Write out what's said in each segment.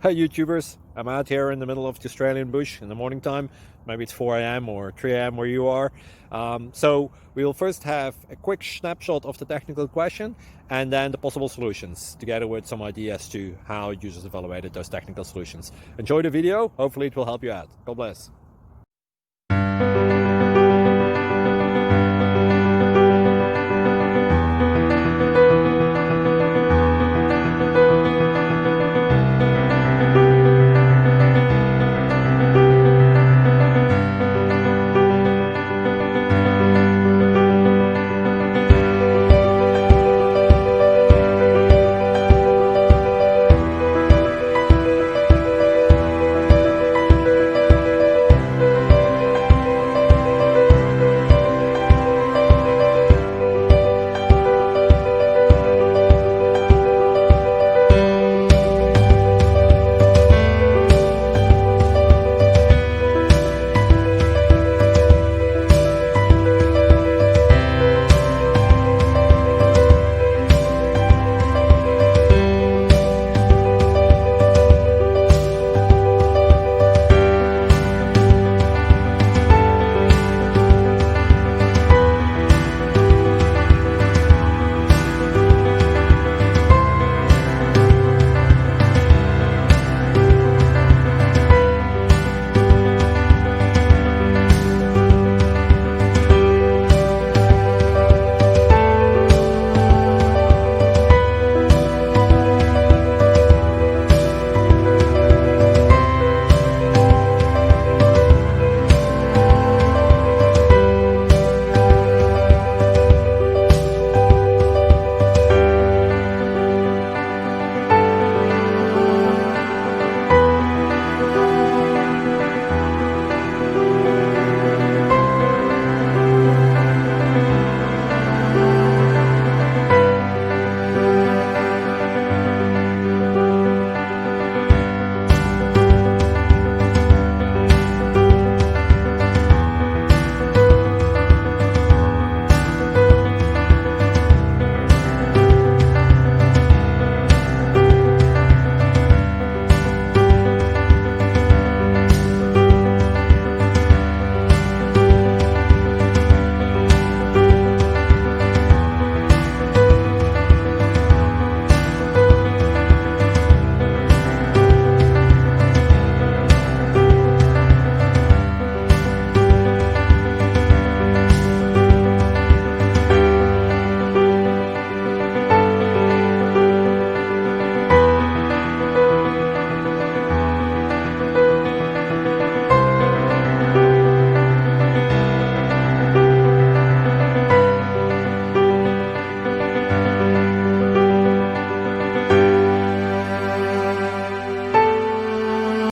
Hi YouTubers, I'm out here in the middle of the Australian bush in the morning time. Maybe it's 4 a.m. or 3 a.m. where you are. So we'll first have a quick snapshot of the technical question and then the possible solutions, together with some ideas to how users evaluated those technical solutions. Enjoy the video, hopefully it will help you out. God bless.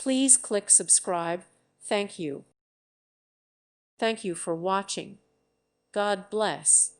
Please click subscribe. Thank you. Thank you for watching. God bless.